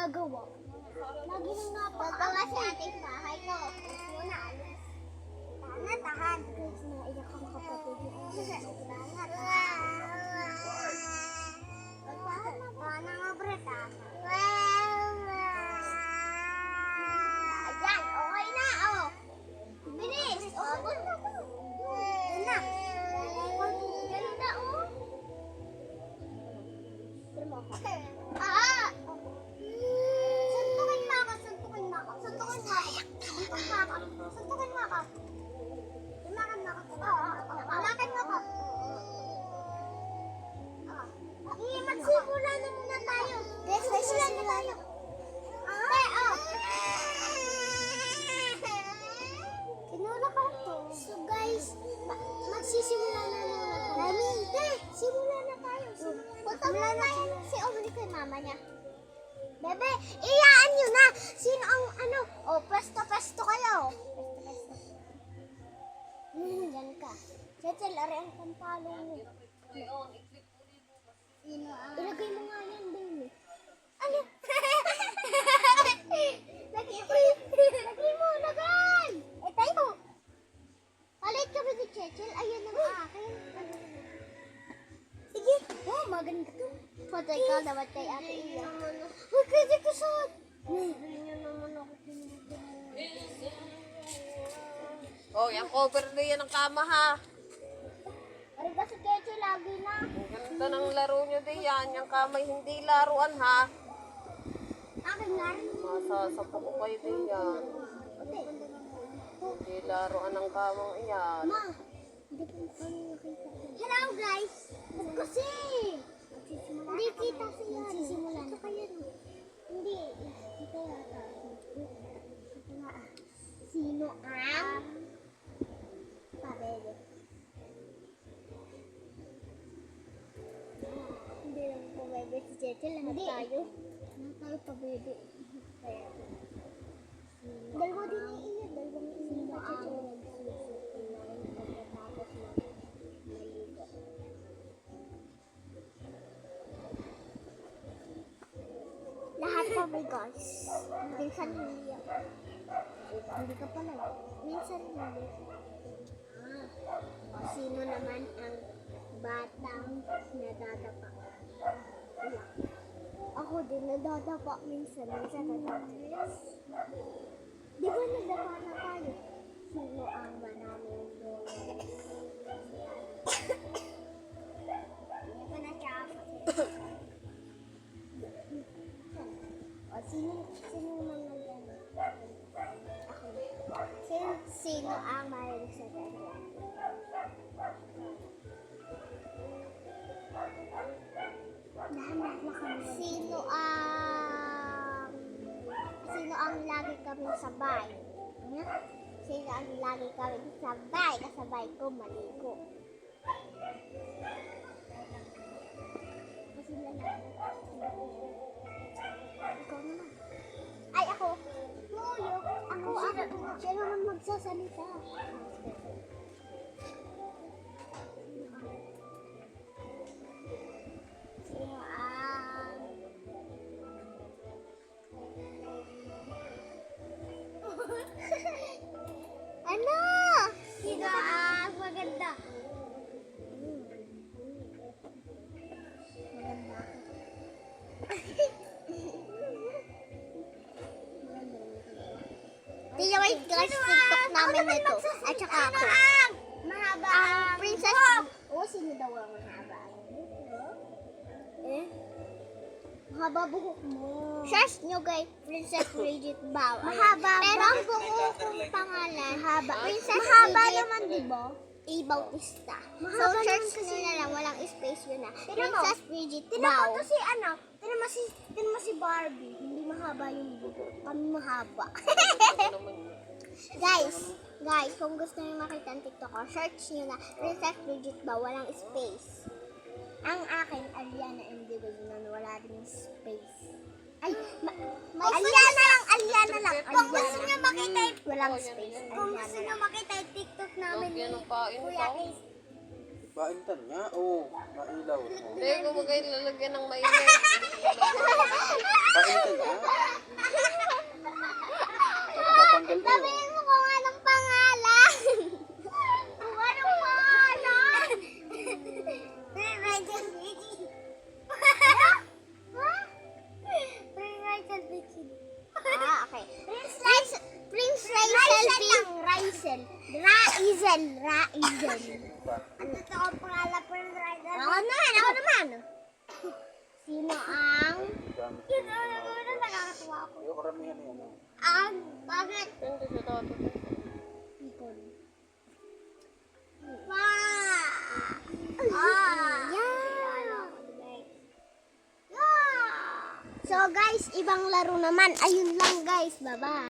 ginagawa. Lagi nang napaka si ating bahay ko. Muna, alis. Tahan. Guys, naiyak ang kapatid. Tahan. Tahan nga, Brett, Ayan, okay na, oh. Bilis. Oh, ganda to. Ganda. Ganda, oh. Suntukin mo ako. Suntukin mo ako. Tumakan mo ako. Tumakan mo ako. Magsimula na muna tayo. Magsimula na tayo. Kinula ko to. So guys, magsisimula na muna tayo. Simula na tayo. Punta muna tayo si Omri kay mama niya. Bebe, iyaan nyo na. Sino ang ano? Oh, pesto kayo. Pesto. Diyan ka. Chechel, ari ang pampalong mo. Sino ang... Ilagay mo nga yan, baby. Ano? Lagay mo, lagay! Eh, tayo. Palit kami ni Chechel. Ayan ang akin. Sige. Oh, maganda to. Patay ka dapat kay ate Iya. Huwag kayo di kusot. Ganyan naman ako pinagdaan. Oh, yung cover na yan ng kama ha. Ari kasi Keche lagi na. Ang ganda ng laro nyo din yan. Yung kamay hindi laruan ha. Akin nga rin. Masasapo ko kayo din yan. Hindi laruan ng kamang iyan. Ma, hindi ko nakita. Hello guys. Kasi. Hindi kita siya. Sisimula na. Hindi. Kita yata. Sino ang pabebe? Hindi lang pabebe si Chechel. Lahat tayo. Lahat tayo pabebe. Dalawa din ang iya. Dalawang iya pa Chechel. Lahat pa guys. Minsan hindi ako. Hindi ka pala. Minsan hindi. O sino naman ang batang nadadapa? Wala. Ako din nadadapa minsan. Minsan nadadapa. Di ba nadapa na tayo? Sino ang banaming Hindi ko na siya. Sino naman nag-ano? Ako. Sino ang mahilig sa kanya? Nahanap na kami. Sino ang lagi kami sabay? Sino ang lagi kami sabay? Kasabay ko maligo. Kasi lang. Ikaw naman. Ay, ako. Tuyo. Ako. Siya naman magsasalita. Sino ang... Ano? Sino ang maganda? Maganda ako. Tingnan mo yung guys, TikTok namin nito. At saka ako. Mahaba ang princess. Oo, sino daw ang mahaba? Mahaba buhok mo. Search nyo guys, Princess Bridget Bao. Mahaba. Pero ang buhok kong pangalan, mahaba. Princess mahaba Bridget naman, diba? A. Bautista. So, search nyo na lang, walang space yun na. Princess Bridget Bao. Tinan mo to si ano? Tinan mo si Barbie. Hindi mahaba yung buhok. Kami mahaba. Guys, kung gusto nyo makita ang TikTok ko, search nyo na Princess Bridget Bao, walang space. Ang akin, Aliana Indigo, yun wala rin space. Ay, Aliana lang. Kung gusto nyo makita walang space. Kung gusto nyo makita yung TikTok namin ni Kuya Ace. Baintan niya? Oo, mailaw. Hindi, kung magay lalagyan ng mainit. Baintan niya? Tatanggal ko. Sabihin mo kung anong pangalan. Kung anong pangalan. Rachel Beach. Rachel Beach. Ah, okay. Prince Rachel lang. Rachel. Raizel. Ano to ang pangalan Prince Rachel? Ako naman. Sino ang... Sino ang nakakatuwa ako? Ayaw karamihan yan. Ang... Bakit? Hindi sa toto. Ipon. So guys, ibang laro naman. Ayun lang guys. Bye-bye.